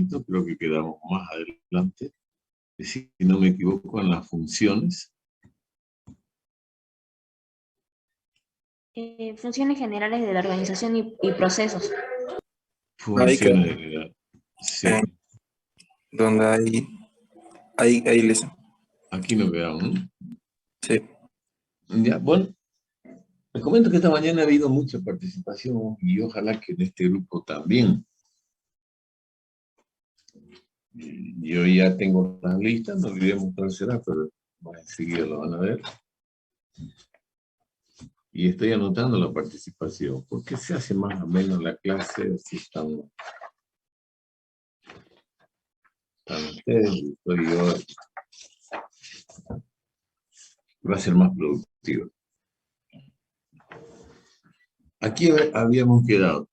momento, creo que quedamos más adelante, si no me equivoco, en las funciones. Funciones generales de la organización y procesos. Funciones, sí. Donde ahí les... Aquí nos quedamos, ¿no? Sí. Ya, bueno, les comento que esta mañana ha habido mucha participación y ojalá que en este grupo también. Yo ya tengo las listas, no olvidemos cuál será, pero enseguida lo van a ver. Y estoy anotando la participación, porque se hace más o menos la clase, así están ustedes, y estoy yo. Va a ser más productivo. Aquí habíamos quedado.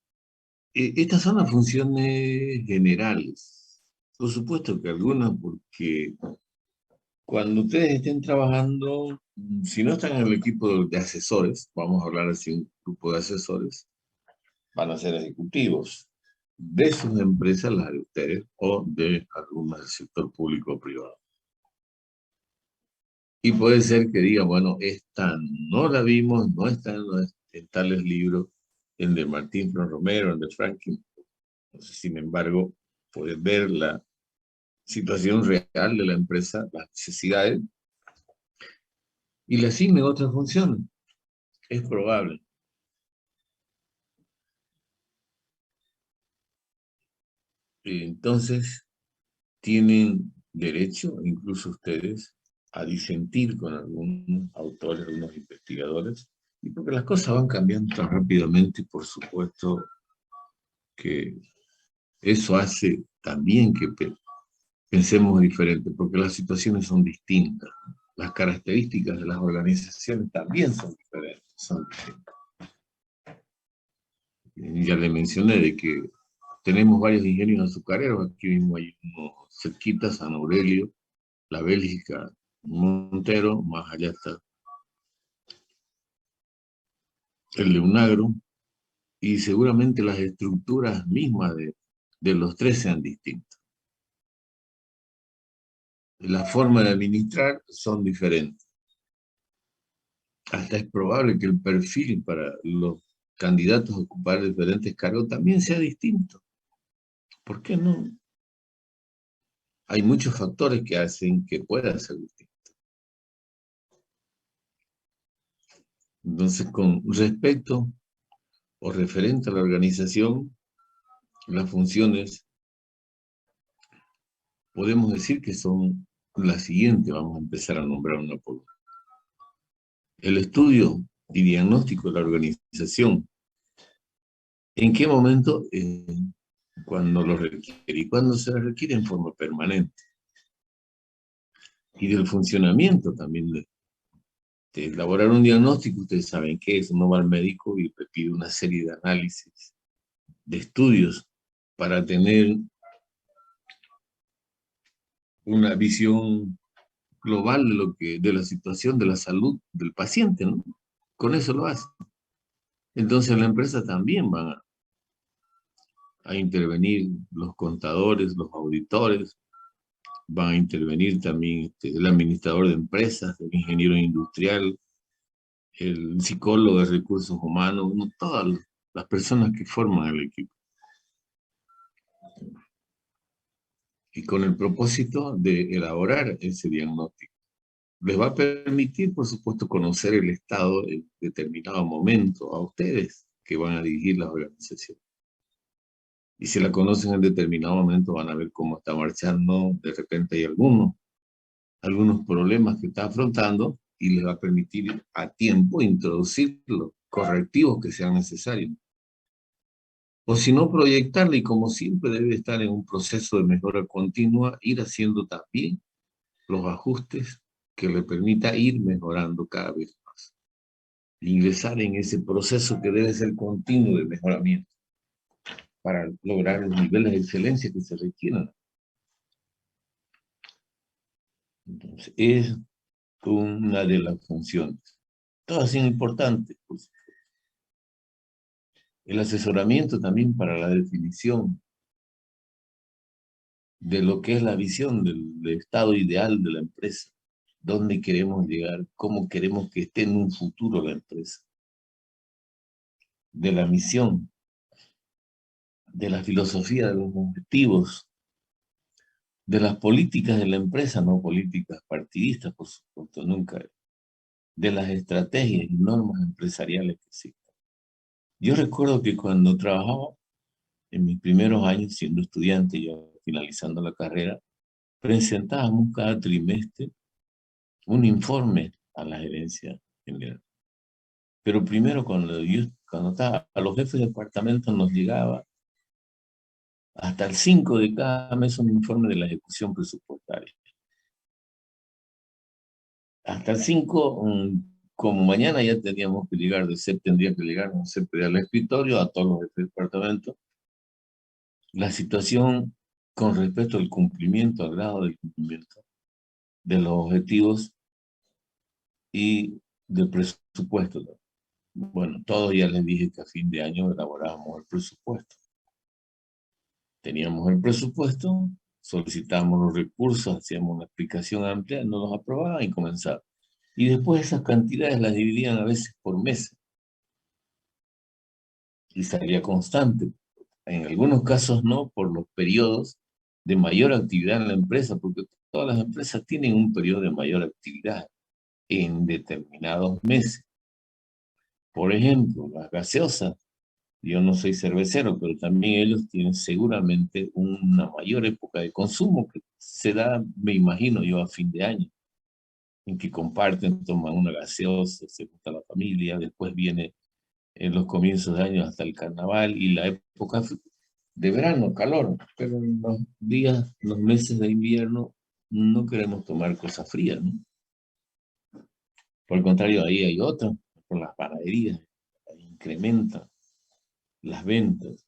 Estas son las funciones generales. Por supuesto que algunas, porque cuando ustedes estén trabajando, si no están en el equipo de asesores, vamos a hablar así, un grupo de asesores, van a ser ejecutivos de sus empresas, las de ustedes, o de algunas del sector público o privado. Y puede ser que diga, bueno, esta no la vimos, no está en tales libros, el de Martín Fron Romero, el de Franklin. Sin embargo, puedes ver la situación real de la empresa, las necesidades, y le asignen otras funciones. Es probable. Entonces, tienen derecho, incluso ustedes, a disentir con algunos autores, algunos investigadores, y porque las cosas van cambiando tan rápidamente, por supuesto que eso hace también que pensemos diferente, porque las situaciones son distintas. Las características de las organizaciones también son diferentes. Ya le mencioné de que tenemos varios ingenios azucareros, aquí mismo hay uno cerquita, San Aurelio, la Bélgica, Montero, más allá está el de Unagro, y seguramente las estructuras mismas de los tres sean distintas. La forma de administrar son diferentes. Hasta es probable que el perfil para los candidatos a ocupar diferentes cargos también sea distinto. ¿Por qué no? Hay muchos factores que hacen que pueda ser distinto. Entonces, con respecto o referente a la organización, las funciones, podemos decir que son las siguientes. Vamos a empezar a nombrar una por una. El estudio y diagnóstico de la organización. ¿En qué momento? Cuando lo requiere y cuando se requiere en forma permanente. Y del funcionamiento también de elaborar un diagnóstico. Ustedes saben qué es, uno va al médico y le pide una serie de análisis, de estudios, para tener una visión global de la situación de la salud del paciente, ¿no? Con eso lo hace. Entonces la empresa también va a intervenir los contadores, los auditores, van a intervenir también el administrador de empresas, el ingeniero industrial, el psicólogo de recursos humanos, ¿no? Todas las personas que forman el equipo. Y con el propósito de elaborar ese diagnóstico. Les va a permitir, por supuesto, conocer el estado en determinado momento a ustedes que van a dirigir la organización. Y si la conocen en determinado momento, van a ver cómo está marchando. De repente hay algunos problemas que está afrontando y les va a permitir a tiempo introducir los correctivos que sean necesarios. O si no, proyectarle, y como siempre debe estar en un proceso de mejora continua, ir haciendo también los ajustes que le permita ir mejorando cada vez más. Ingresar en ese proceso que debe ser continuo de mejoramiento para lograr los niveles de excelencia que se requieran. Entonces, es una de las funciones. Todas son importantes, pues. El asesoramiento también para la definición de lo que es la visión del estado ideal de la empresa, dónde queremos llegar, cómo queremos que esté en un futuro la empresa, de la misión, de la filosofía, de los objetivos, de las políticas de la empresa, no políticas partidistas, por supuesto, nunca, de las estrategias y normas empresariales que existen. Yo recuerdo que cuando trabajaba en mis primeros años siendo estudiante, yo finalizando la carrera, presentábamos cada trimestre un informe a la gerencia general. Pero primero cuando estaba a los jefes de departamento nos llegaba hasta el 5 de cada mes un informe de la ejecución presupuestaria. Hasta el 5, como mañana ya teníamos que llegar, de CEP tendría que llegar, no sé, al escritorio, a todos los jefes de departamento, la situación con respecto al cumplimiento, al grado del cumplimiento de los objetivos y del presupuesto. Bueno, todos ya les dije que a fin de año elaborábamos el presupuesto. Teníamos el presupuesto, solicitábamos los recursos, hacíamos una explicación amplia, nos los aprobaban y comenzaba. Y después esas cantidades las dividían a veces por meses. Y salía constante. En algunos casos no, por los periodos de mayor actividad en la empresa, porque todas las empresas tienen un periodo de mayor actividad en determinados meses. Por ejemplo, las gaseosas. Yo no soy cervecero, pero también ellos tienen seguramente una mayor época de consumo que se da, me imagino yo, a fin de año, en que comparten, toman una gaseosa, se junta la familia, después viene en los comienzos de año hasta el carnaval y la época de verano, calor, pero en los días, los meses de invierno, no queremos tomar cosas frías, ¿no? Por el contrario, ahí hay otras, con las panaderías, incrementan las ventas.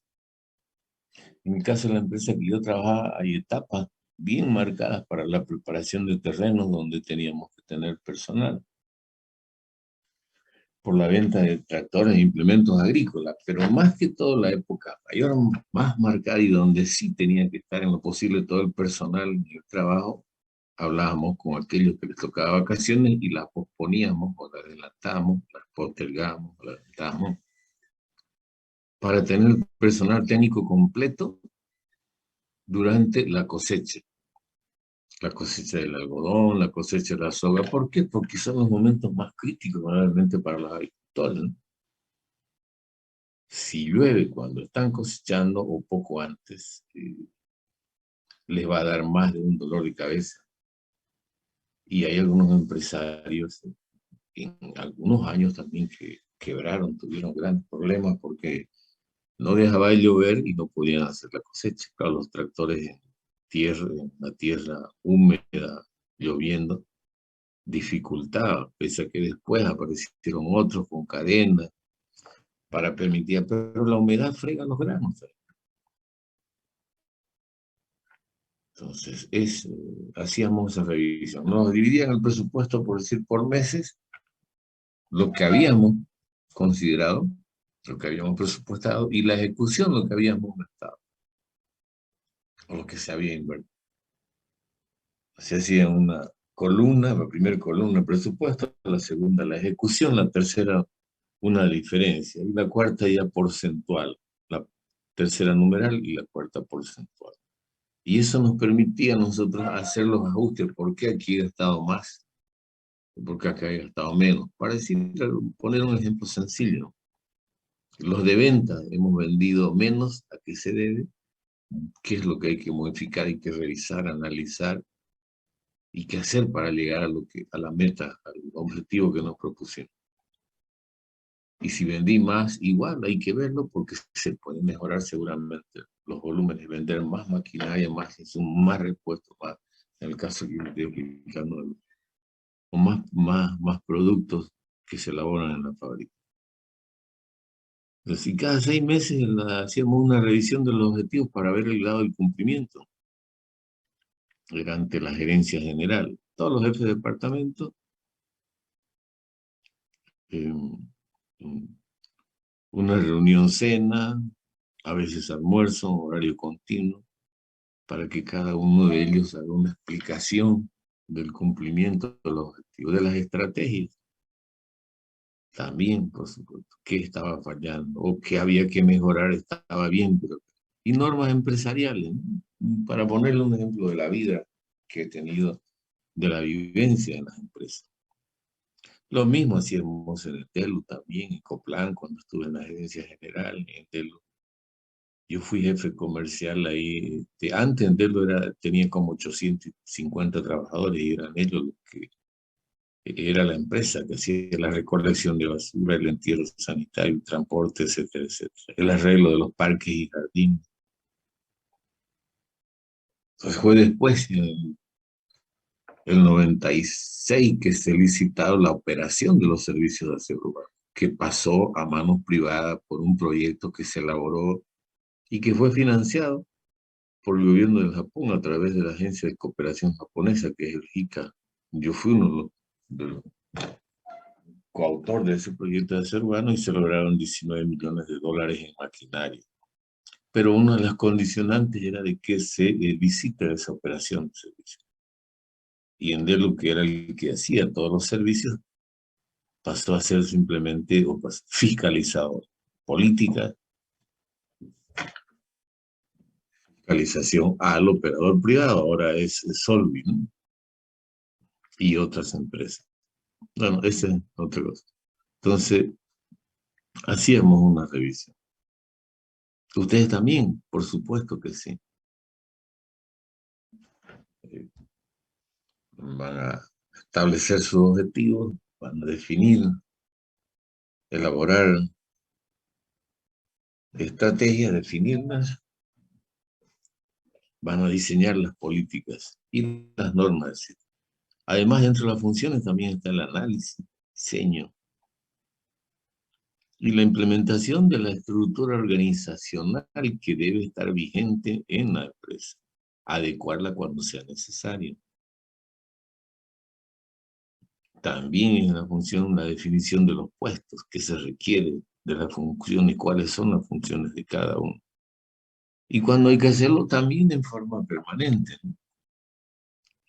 En el caso de la empresa que yo trabajaba, hay etapas bien marcadas para la preparación de terrenos donde teníamos que tener personal. Por la venta de tractores e implementos agrícolas, pero más que todo la época mayor, más marcada y donde sí tenía que estar en lo posible todo el personal en el trabajo, hablábamos con aquellos que les tocaba vacaciones y las posponíamos o las adelantábamos, las postergábamos, las adelantábamos, para tener personal técnico completo durante la cosecha del algodón, la cosecha de la soja. ¿Por qué? Porque son los momentos más críticos realmente para los agricultores, ¿no? Si llueve cuando están cosechando o poco antes, les va a dar más de un dolor de cabeza. Y hay algunos empresarios en algunos años también que quebraron, tuvieron grandes problemas porque no dejaba de llover y no podían hacer la cosecha. Claro, los tractores en la tierra húmeda, lloviendo, dificultaba, pese a que después aparecieron otros con cadenas para permitir, pero la humedad frega los granos. Entonces, hacíamos esa revisión. Nos dividían el presupuesto, por decir, por meses, lo que habíamos considerado, lo que habíamos presupuestado, y la ejecución, lo que habíamos gastado, o lo que se había invertido. Se hacía una columna, la primera columna, presupuesto, la segunda, la ejecución, la tercera, una diferencia, y la cuarta ya porcentual, la tercera numeral y la cuarta porcentual. Y eso nos permitía a nosotros hacer los ajustes, ¿por qué aquí he gastado más? ¿Por qué acá he gastado menos? Para decir, poner un ejemplo sencillo. Los de venta, hemos vendido menos, ¿a qué se debe? ¿Qué es lo que hay que modificar, hay que revisar, analizar? ¿Y qué hacer para llegar a la meta, al objetivo que nos propusimos? Y si vendí más, igual hay que verlo porque se puede mejorar seguramente los volúmenes, vender más maquinaria, más insumos, más repuestos, más, en el caso que estoy explicando, o más productos que se elaboran en la fábrica. Entonces, cada 6 meses hacíamos una revisión de los objetivos para ver el grado del cumplimiento. Era ante la gerencia general. Todos los jefes de departamento, eh, una reunión cena, a veces almuerzo, horario continuo, para que cada uno de ellos haga una explicación del cumplimiento de los objetivos, de las estrategias. También, por supuesto, qué estaba fallando o qué había que mejorar estaba bien, pero y normas empresariales, ¿no? Para ponerle un ejemplo de la vida que he tenido, de la vivencia en las empresas. Lo mismo hacíamos en el TELU también, en Coplan, cuando estuve en la gerencia general, en TELU. Yo fui jefe comercial ahí. Antes en TELU tenía como 850 trabajadores y eran ellos los que era la empresa que hacía la recolección de basura, el entierro sanitario, el transporte, etcétera, etcétera. El arreglo de los parques y jardines. Entonces fue después, en el 96, que se licitaron la operación de los servicios de aseo urbano, que pasó a manos privadas por un proyecto que se elaboró y que fue financiado por el gobierno del Japón a través de la agencia de cooperación japonesa, que es el JICA. Yo fui uno de los coautor de ese proyecto de aseo urbano y se lograron 19 millones de dólares en maquinaria. Pero una de las condicionantes era de que se visite esa operación de servicio. Y Endelu, que era el que hacía todos los servicios, pasó a ser simplemente fiscalizador. Política, fiscalización al operador privado, ahora es Solvi, ¿no? Y otras empresas. Bueno, esa es otra cosa. Entonces, hacíamos una revisión. Ustedes también, por supuesto que sí. Van a establecer sus objetivos, van a definir, elaborar estrategias, definirlas, van a diseñar las políticas y las normas. Además, dentro de las funciones también está el análisis, diseño y la implementación de la estructura organizacional que debe estar vigente en la empresa, adecuarla cuando sea necesario. También es la función, la definición de los puestos que se requiere de las funciones, cuáles son las funciones de cada uno. Y cuando hay que hacerlo también en forma permanente, ¿no?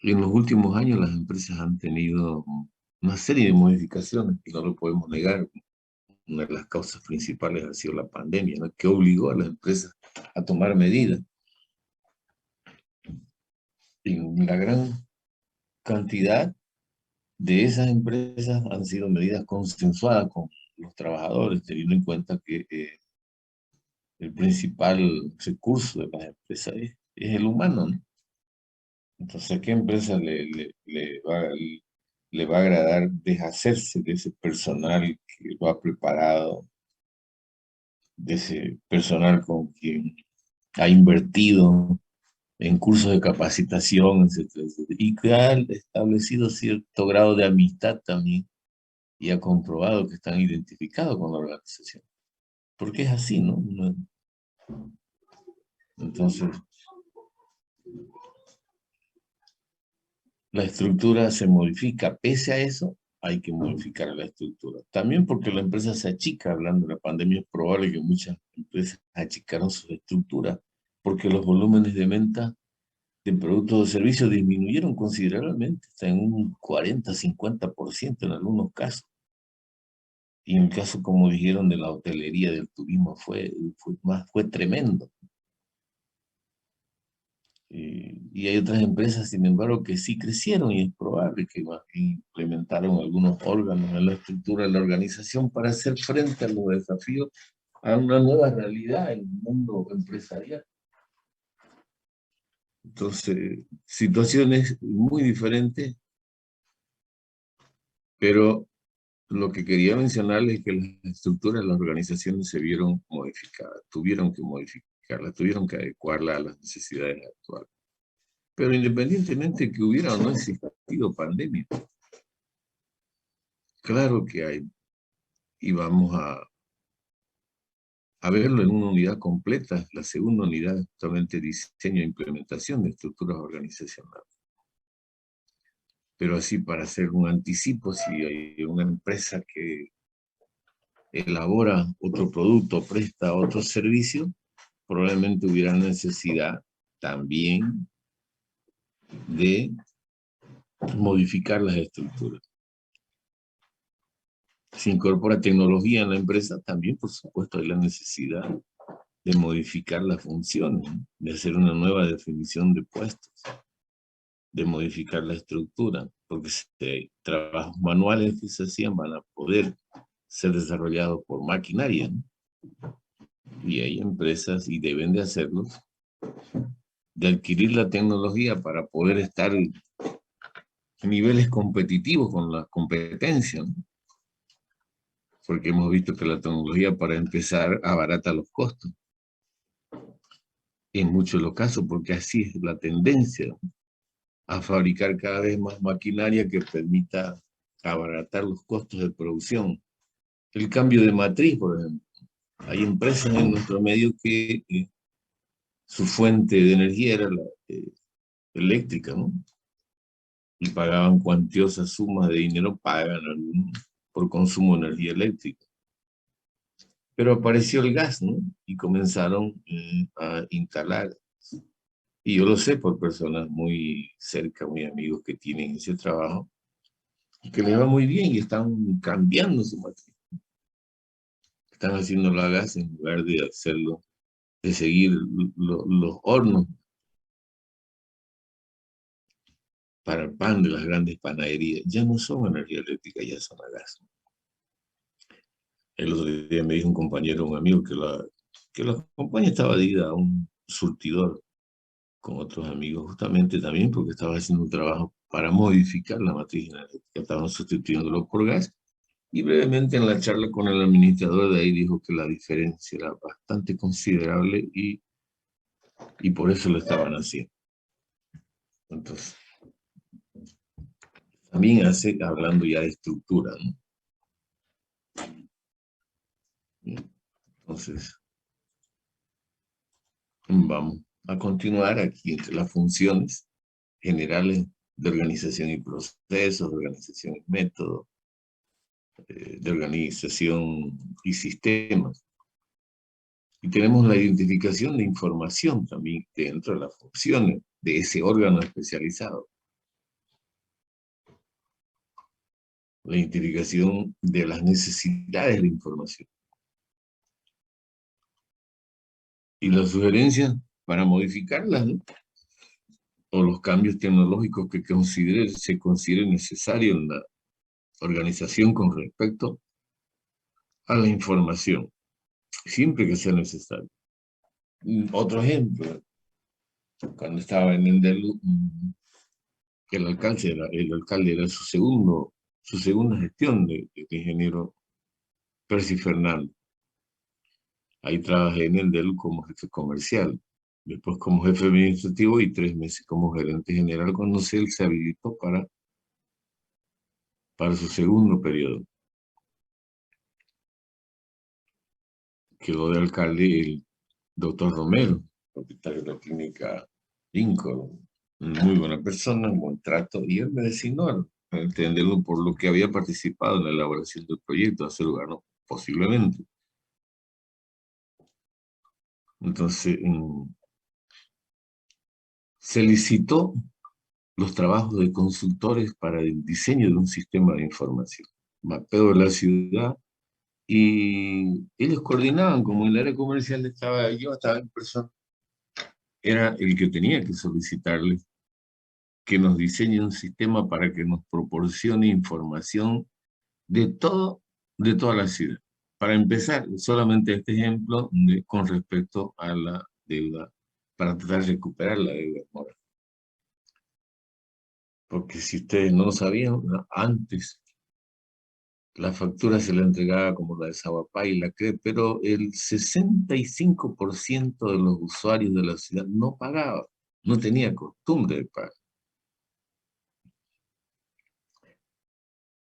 En los últimos años las empresas han tenido una serie de modificaciones, y no lo podemos negar. Una de las causas principales ha sido la pandemia, ¿no? Que obligó a las empresas a tomar medidas. Y la gran cantidad de esas empresas han sido medidas consensuadas con los trabajadores, teniendo en cuenta que el principal recurso de las empresas es el humano, ¿no? Entonces, ¿a qué empresa le va a agradar deshacerse de ese personal que lo ha preparado, de ese personal con quien ha invertido en cursos de capacitación, etcétera, etcétera, y que ha establecido cierto grado de amistad también y ha comprobado que están identificados con la organización? Porque es así, ¿no? Entonces, la estructura se modifica. Pese a eso, hay que modificar la estructura. También porque la empresa se achica. Hablando de la pandemia, es probable que muchas empresas achicaron sus estructuras porque los volúmenes de venta de productos o servicios disminuyeron considerablemente, hasta en un 40-50% en algunos casos. Y en el caso, como dijeron, de la hotelería, del turismo, fue tremendo. Y hay otras empresas, sin embargo, que sí crecieron y es probable que implementaron algunos órganos en la estructura de la organización para hacer frente a los desafíos, a una nueva realidad en el mundo empresarial. Entonces, situaciones muy diferentes, pero lo que quería mencionarles es que las estructuras de las organizaciones se vieron modificadas, tuvieron que modificarlas, tuvieron que adecuarlas a las necesidades actuales. Pero independientemente de que hubiera o no existido pandemia, claro que hay, y vamos a verlo en una unidad completa, la segunda unidad es justamente diseño e implementación de estructuras organizacionales. Pero así, para hacer un anticipo, si hay una empresa que elabora otro producto, presta otro servicio, probablemente hubiera necesidad también de modificar las estructuras. Se incorpora tecnología en la empresa, también por supuesto hay la necesidad de modificar las funciones, de hacer una nueva definición de puestos, de modificar la estructura, porque trabajos manuales que se hacían van a poder ser desarrollados por maquinaria, ¿no? Y hay empresas, y deben de hacerlo, de adquirir la tecnología para poder estar en niveles competitivos con la competencia, ¿no? Porque hemos visto que la tecnología, para empezar, abarata los costos. En muchos de los casos, porque así es la tendencia, ¿no?, a fabricar cada vez más maquinaria que permita abaratar los costos de producción. El cambio de matriz, por ejemplo. Hay empresas en nuestro medio que su fuente de energía era la eléctrica, ¿no? Y pagaban cuantiosas sumas de dinero, pagan por consumo de energía eléctrica. Pero apareció el gas, ¿no? Y comenzaron a instalar. Y yo lo sé por personas muy cerca, muy amigos que tienen ese trabajo, y que les va muy bien y están cambiando su matriz. Están haciéndolo a gas en lugar de hacerlo, de seguir los hornos para el pan de las grandes panaderías. Ya no son energía eléctrica, ya son a gas. El otro día me dijo un compañero, un amigo, que la compañía estaba adherida a un surtidor con otros amigos, justamente también porque estaba haciendo un trabajo para modificar la matriz energética. Estaban sustituyéndolo por gas. Y brevemente en la charla con el administrador de ahí dijo que la diferencia era bastante considerable y por eso lo estaban haciendo. Entonces, también hablando ya de estructura, ¿no? Entonces, vamos a continuar aquí entre las funciones generales de organización y procesos, de organización y método, de organización y sistemas. Y tenemos la identificación de información también dentro de las funciones de ese órgano especializado. La identificación de las necesidades de información. Y las sugerencias para modificarlas, ¿no? O los cambios tecnológicos que se consideren necesarios en la organización con respecto a la información, siempre que sea necesario. Otro ejemplo, cuando estaba en Endelú, el alcalde era su segunda gestión de ingeniero Percy Fernández. Ahí trabajé en Endelú como jefe comercial, después como jefe administrativo y 3 meses como gerente general cuando él se habilitó para su segundo periodo. Quedó de alcalde el doctor Romero, propietario de la clínica Lincoln, muy buena persona, un buen trato, y él me designó a entenderlo por lo que había participado en la elaboración del proyecto, a ser ganó posiblemente. Entonces, se licitó los trabajos de consultores para el diseño de un sistema de información, mapeo de la ciudad, y ellos coordinaban, como en el área comercial yo estaba en persona, era el que tenía que solicitarles que nos diseñe un sistema para que nos proporcione información de toda la ciudad. Para empezar, solamente este ejemplo con respecto a la deuda, para tratar de recuperar la deuda moral. Porque si ustedes no lo sabían, antes la factura se la entregaba como la de Sabapay y la CRE, pero el 65% de los usuarios de la ciudad no pagaba, no tenía costumbre de pagar.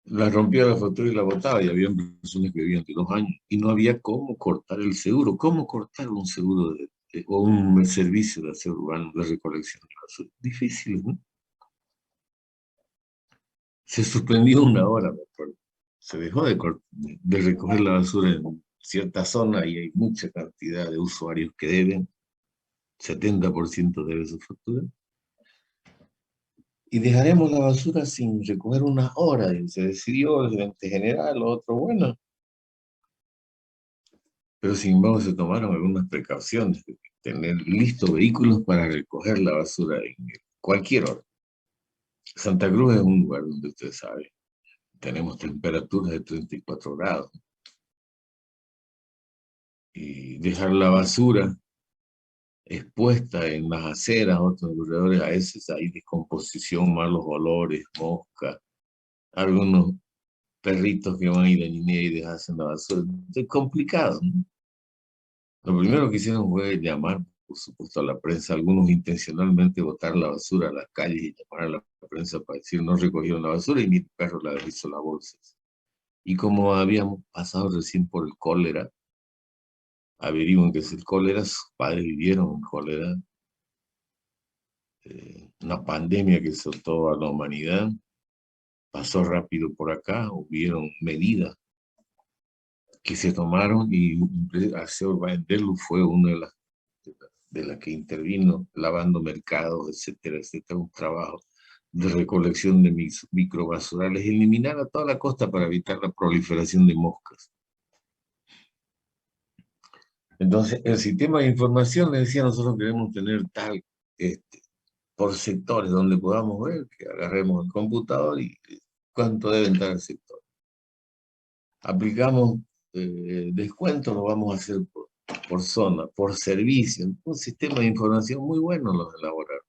La rompía la factura y la botaba, y había personas que vivían de 2 años, y no había cómo cortar el seguro. ¿Cómo cortar un seguro o un servicio de aseo urbano de recolección de basura? Difícil, ¿no? Se suspendió 1 hora, me acuerdo. Se dejó de recoger la basura en cierta zona y hay mucha cantidad de usuarios que deben. 70% debe su factura. Y dejaremos la basura sin recoger una hora. Y se decidió el gerente general, lo otro, bueno. Pero sin embargo se tomaron algunas precauciones de tener listos vehículos para recoger la basura en cualquier hora. Santa Cruz es un lugar donde usted sabe, tenemos temperaturas de 34 grados. Y dejar la basura expuesta en las aceras, otros alrededores, a veces hay descomposición, malos olores, moscas, algunos perritos que van a ir a Guinea y dejan la basura. Es complicado, ¿no? Lo primero que hicieron fue llamar, por supuesto, a la prensa, algunos intencionalmente botar la basura a las calles y llamar a la prensa para decir no recogieron la basura y mi perro la hizo las bolsas. Y como habíamos pasado recién por el cólera, averiguan que es el cólera, sus padres vivieron en cólera, una pandemia que azotó a la humanidad, pasó rápido por acá, hubieron medidas que se tomaron y Aseo Bandellu fue una de las que intervino, lavando mercados, etcétera, etcétera, un trabajo de recolección de microbasurales, eliminar a toda la costa para evitar la proliferación de moscas. Entonces, el sistema de información le decía, nosotros queremos tener tal, por sectores donde podamos ver, que agarremos el computador y cuánto debe entrar el sector. Aplicamos descuentos, lo vamos a hacer por zona, por servicio. Un sistema de información muy bueno los elaboraron.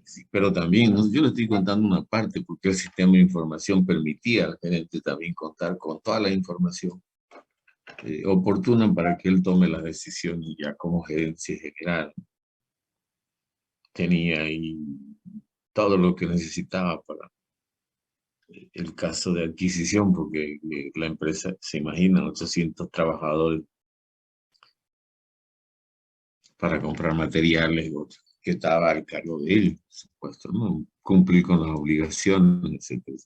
Sí, pero también, ¿no? Yo le estoy contando una parte porque el sistema de información permitía al gerente también contar con toda la información oportuna para que él tome las decisiones ya como gerencia general. Tenía ahí todo lo que necesitaba para el caso de adquisición, porque la empresa, se imagina, 800 trabajadores para comprar materiales, que estaba al cargo de él, por supuesto, ¿no? Cumplir con las obligaciones, etc.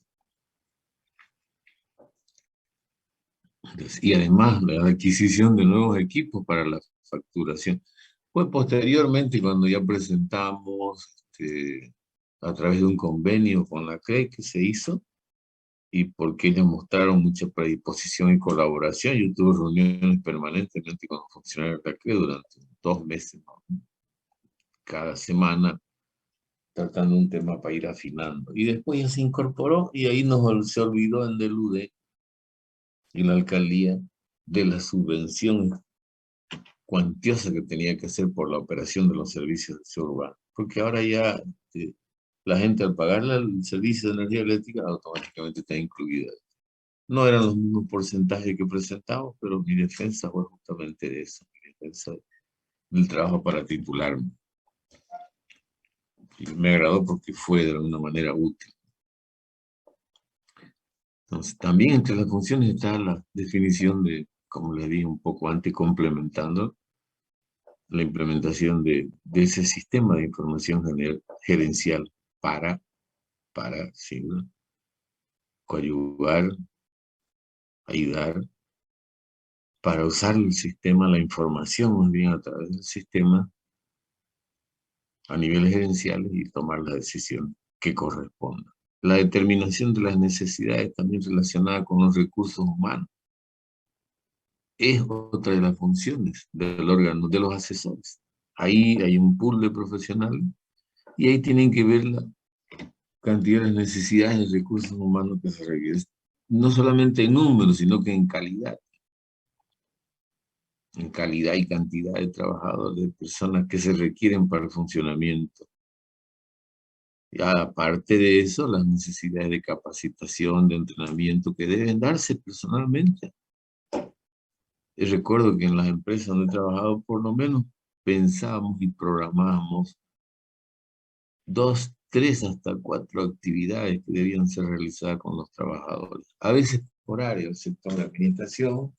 Y además la adquisición de nuevos equipos para la facturación. Fue posteriormente cuando ya presentamos a través de un convenio con la CRE que se hizo, y porque ellos mostraron mucha predisposición y colaboración. Yo tuve reuniones permanentemente con los funcionarios de la CRE durante 2 meses, ¿no? Cada semana, tratando un tema para ir afinando. Y después ya se incorporó y ahí se olvidó en el UD y la alcaldía de la subvención cuantiosa que tenía que hacer por la operación de los servicios de aseo urbano. Porque ahora ya la gente al pagarle el servicio de energía eléctrica automáticamente está incluida. No eran los mismos porcentajes que presentamos, pero mi defensa fue justamente de eso, mi defensa del trabajo para titularme. Y me agradó porque fue de alguna manera útil. Entonces, también entre las funciones está la definición de, como les dije un poco antes, complementando la implementación de ese sistema de información gerencial para sí, ¿no? Coadyuvar, ayudar, para usar el sistema, la información más bien a través del sistema a niveles gerenciales y tomar la decisión que corresponda. La determinación de las necesidades también relacionada con los recursos humanos es otra de las funciones del órgano, de los asesores. Ahí hay un pool de profesionales y ahí tienen que ver la cantidad de necesidades de recursos humanos que se requieren, no solamente en números, sino que en calidad y cantidad de trabajadores, de personas que se requieren para el funcionamiento. Y aparte de eso, las necesidades de capacitación, de entrenamiento que deben darse personalmente. Y recuerdo que en las empresas donde he trabajado, por lo menos pensábamos y programábamos 2, 3, hasta 4 actividades que debían ser realizadas con los trabajadores. A veces por área, el sector de administración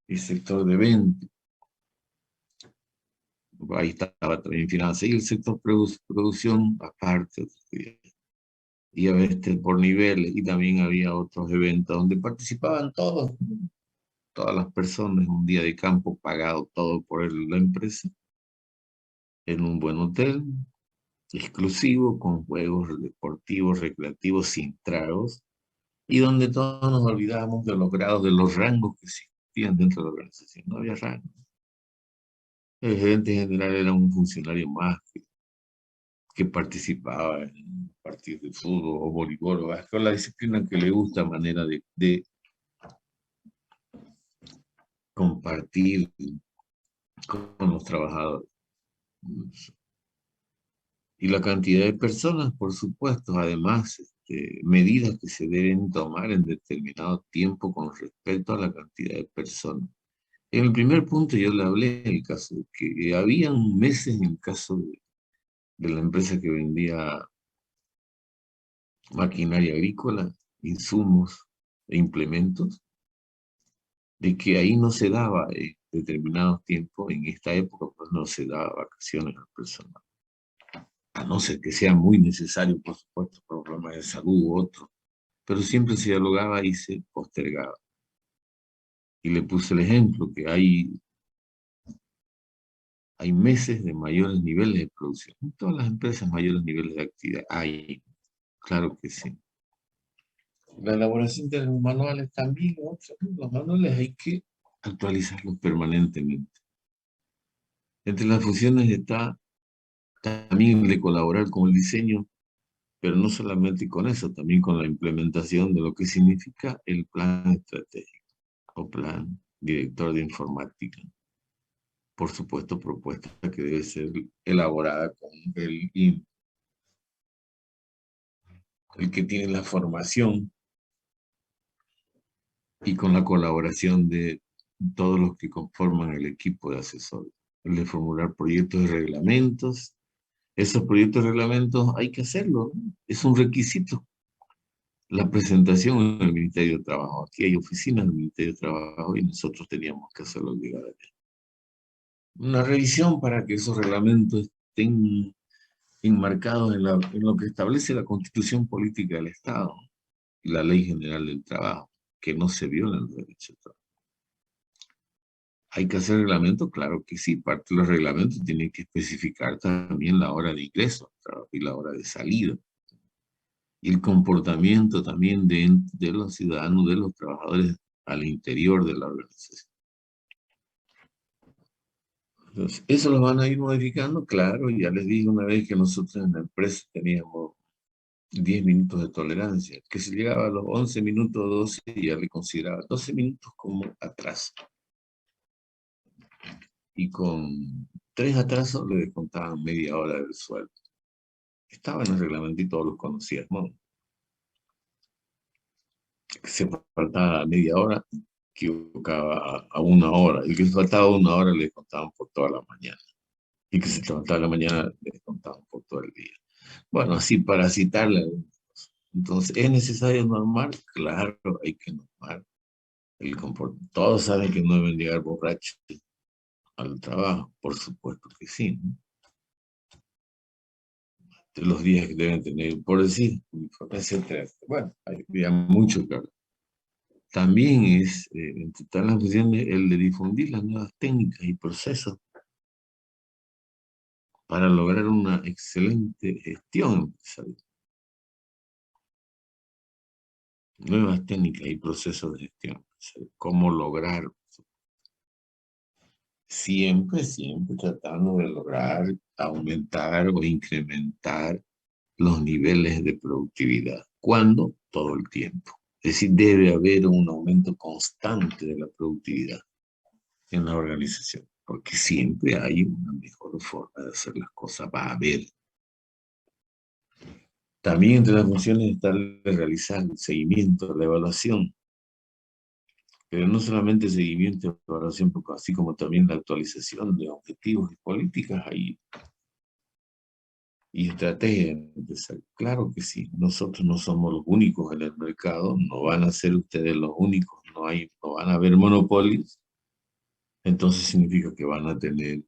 y el sector de venta. Ahí estaba también finanzas y el sector producción aparte. Y a veces por niveles, y también había otros eventos donde participaban todos. todas las personas, un día de campo pagado todo por la empresa, en un buen hotel, exclusivo, con juegos deportivos, recreativos, sin tragos, y donde todos nos olvidábamos de los grados, de los rangos que existían dentro de la organización. No había rangos. El gerente general era un funcionario más que participaba en partidos de fútbol o voleibol o básquetbol, la disciplina que le gusta, manera de compartir con los trabajadores. Y la cantidad de personas, por supuesto, además, medidas que se deben tomar en determinado tiempo con respecto a la cantidad de personas. En el primer punto yo le hablé en el caso de que habían meses en el caso de la empresa que vendía maquinaria agrícola, insumos e implementos, de que ahí no se daba determinados tiempos, en esta época pues no se daba vacaciones al personal, a no ser que sea muy necesario, por supuesto, por problemas de salud u otro, pero siempre se dialogaba y se postergaba. Y le puse el ejemplo que hay meses de mayores niveles de producción. En todas las empresas mayores niveles de actividad hay, claro que sí. La elaboración de los manuales también, los manuales hay que actualizarlos permanentemente. Entre las funciones está también de colaborar con el diseño, pero no solamente con eso, también con la implementación de lo que significa el plan estratégico o plan director de informática. Por supuesto, propuesta que debe ser elaborada con el que tiene la formación y con la colaboración de todos los que conforman el equipo de asesores. El de formular proyectos de reglamentos. Esos proyectos de reglamentos hay que hacerlo, ¿no? Es un requisito. La presentación en el Ministerio de Trabajo. Aquí hay oficinas del Ministerio de Trabajo y nosotros teníamos que hacerlo llegar allá. Una revisión para que esos reglamentos estén enmarcados en lo que establece la Constitución Política del Estado y la Ley General del Trabajo, que no se violen los derechos de trabajo. ¿Hay que hacer reglamento? Claro que sí. Parte de los reglamentos tienen que especificar también la hora de ingreso al trabajo y la hora de salida. Y el comportamiento también de los ciudadanos, de los trabajadores al interior de la organización. Entonces, eso lo van a ir modificando, claro. Ya les dije una vez que nosotros en la empresa teníamos 10 minutos de tolerancia, que si llegaba a los 11 minutos, 12, ya le consideraba 12 minutos como atraso. Y con 3 atrasos le descontaban media hora del sueldo. Estaba en el reglamento y todos los conocían, ¿no? Se faltaba media hora, equivocaba a 1 hora. El que se faltaba 1 hora le descontaban por toda la mañana. Y que se faltaba la mañana le descontaban por todo el día. Bueno, así para citarle. Entonces, ¿es necesario normar? Claro, hay que normar. Todos saben que no deben llegar borrachos al trabajo, por supuesto que sí, ¿no? De los días que deben tener, por decir, etcétera. Bueno, había mucho que hablar. También es, entre todas las funciones, el de difundir las nuevas técnicas y procesos para lograr una excelente gestión empresarial. Nuevas técnicas y procesos de gestión. Cómo lograr, siempre tratando de lograr aumentar o incrementar los niveles de productividad. ¿Cuándo? Todo el tiempo. Es decir, debe haber un aumento constante de la productividad en la organización, porque siempre hay una mejor forma de hacer las cosas, va a haber. También entre las funciones está el de realizar el seguimiento, la evaluación, pero no solamente el seguimiento y evaluación, así como también la actualización de objetivos y políticas y estrategias. Claro que sí, nosotros no somos los únicos en el mercado, no van a ser ustedes los únicos, no van a haber monopolios, entonces significa que van a tener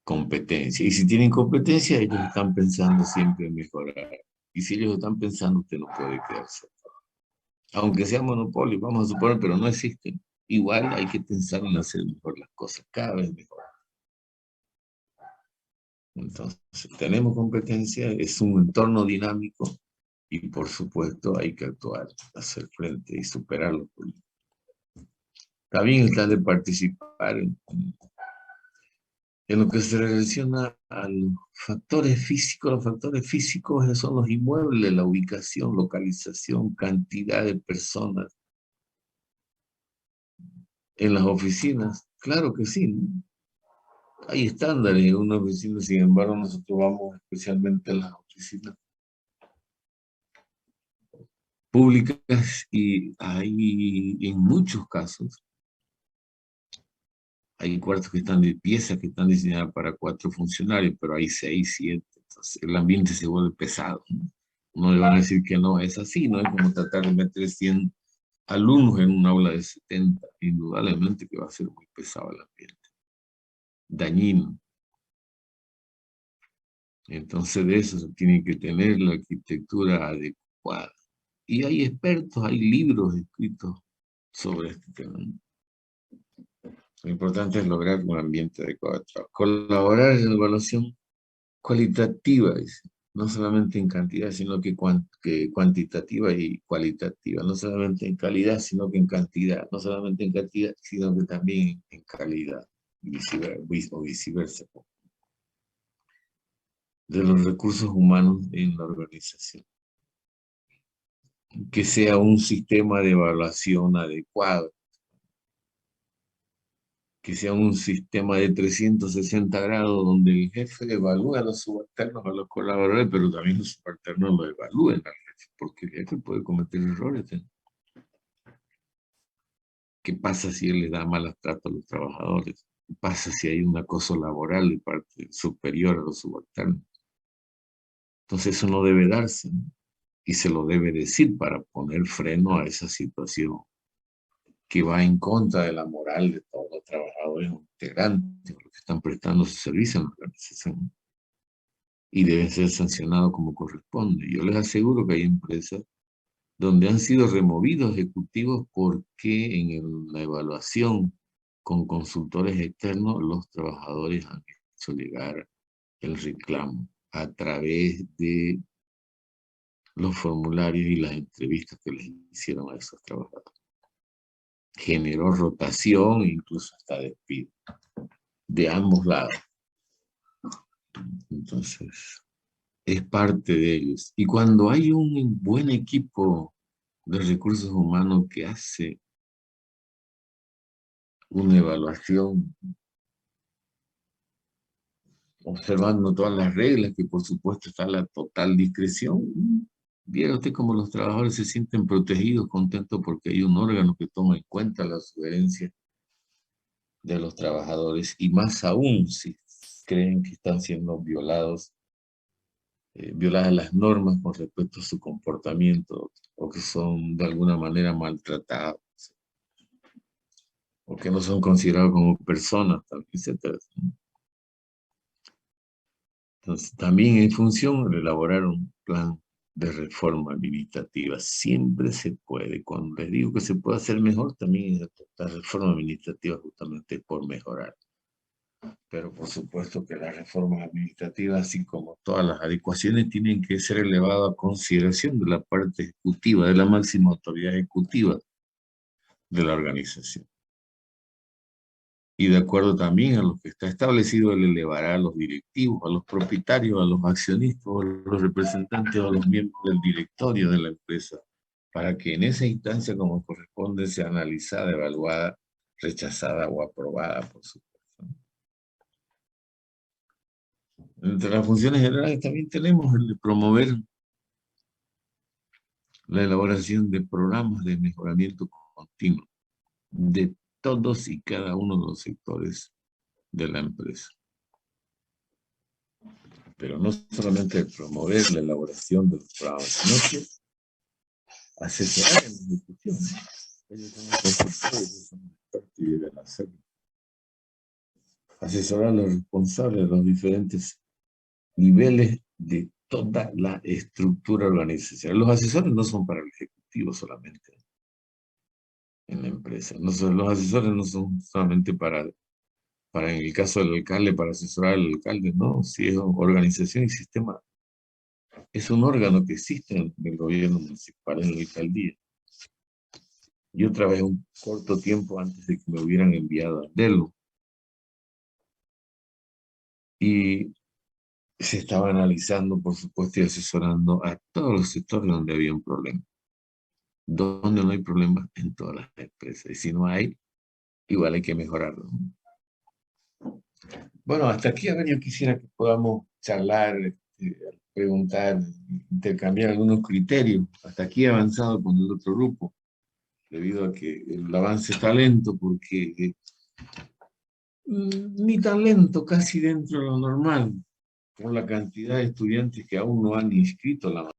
competencia. Y si tienen competencia, ellos están pensando siempre en mejorar. Y si ellos están pensando, usted no puede quedarse. Aunque sea monopolio, vamos a suponer, pero no existen. Igual hay que pensar en hacer mejor las cosas, cada vez mejor. Entonces, tenemos competencia, es un entorno dinámico y por supuesto hay que actuar, hacer frente y superarlo. También está de participar en lo que se relaciona a los factores físicos. Los factores físicos son los inmuebles, la ubicación, localización, cantidad de personas en las oficinas. Claro que sí, ¿no? Hay estándares en una oficina, sin embargo nosotros vamos especialmente a las oficinas públicas y hay en muchos casos, hay cuartos que están de piezas que están diseñadas para 4 funcionarios, pero hay 6, 7, entonces el ambiente se vuelve pesado, ¿no? No le van a decir que no es así, no es como tratar de meter 100 alumnos en un aula de 70, indudablemente que va a ser muy pesado el ambiente, dañino. Entonces de eso se tiene que tener la arquitectura adecuada. Y hay expertos, hay libros escritos sobre este tema. Lo importante es lograr un ambiente adecuado de trabajo. Colaborar en la evaluación cualitativa, dice, no solamente en cantidad, sino que cuantitativa y cualitativa. No solamente en calidad, sino que en cantidad. No solamente en cantidad, sino que también en calidad. O viceversa. De los recursos humanos en la organización. Que sea un sistema de evaluación adecuado. Que sea un sistema de 360 grados donde el jefe evalúa a los subalternos, a los colaboradores, pero también los subalternos lo evalúen al jefe, porque el jefe puede cometer errores, ¿eh? ¿Qué pasa si él le da malos tratos a los trabajadores? ¿Qué pasa si hay un acoso laboral de parte superior a los subalternos? Entonces eso no debe darse, ¿no? Y se lo debe decir para poner freno a esa situación que va en contra de la moral de todos los trabajadores integrantes, los que están prestando su servicio en la organización, y deben ser sancionados como corresponde. Yo les aseguro que hay empresas donde han sido removidos ejecutivos porque en la evaluación con consultores externos los trabajadores han hecho llegar el reclamo a través de los formularios y las entrevistas que les hicieron a esos trabajadores. Generó rotación e incluso hasta despido de ambos lados. Entonces, es parte de ellos. Y cuando hay un buen equipo de recursos humanos que hace una evaluación observando todas las reglas, que por supuesto está la total discreción, viera usted cómo los trabajadores se sienten protegidos, contentos porque hay un órgano que toma en cuenta las sugerencias de los trabajadores, y más aún si creen que están siendo violadas las normas con respecto a su comportamiento, o que son de alguna manera maltratados, o que no son considerados como personas, etc. Entonces, también en función de elaborar un plan de reforma administrativa. Siempre se puede. Cuando les digo que se puede hacer mejor, también la reforma administrativa justamente por mejorar. Pero por supuesto que las reformas administrativas, así como todas las adecuaciones, tienen que ser elevadas a consideración de la parte ejecutiva, de la máxima autoridad ejecutiva de la organización. Y de acuerdo también a lo que está establecido, él elevará a los directivos, a los propietarios, a los accionistas, a los representantes, a los miembros del directorio de la empresa, para que en esa instancia, como corresponde, sea analizada, evaluada, rechazada o aprobada, por supuesto. Entre las funciones generales también tenemos el de promover la elaboración de programas de mejoramiento continuo de todos y cada uno de los sectores de la empresa. Pero no solamente promover la elaboración de los programas, sino que asesorar en la ejecución. Ellos son los consultores, ellos son los expertos y deben hacerlo. Asesorar a los responsables de los diferentes niveles de toda la estructura organizacional. Los asesores no son para el ejecutivo. consultivo solamente en la empresa. Los asesores no son solamente para en el caso del alcalde, para asesorar al alcalde, no, si es organización y sistema, es un órgano que existe en el gobierno municipal, en la alcaldía. Yo trabajé un corto tiempo antes de que me hubieran enviado a Delo. Y se estaba analizando, por supuesto, y asesorando a todos los sectores donde había un problema. Donde no hay problemas, en todas las empresas. Y si no hay, igual hay que mejorarlo. Bueno, hasta aquí, a ver, yo quisiera que podamos charlar, preguntar, intercambiar algunos criterios. Hasta aquí he avanzado con el otro grupo, debido a que el avance está lento, porque ni tan lento, casi dentro de lo normal, por la cantidad de estudiantes que aún no han inscrito la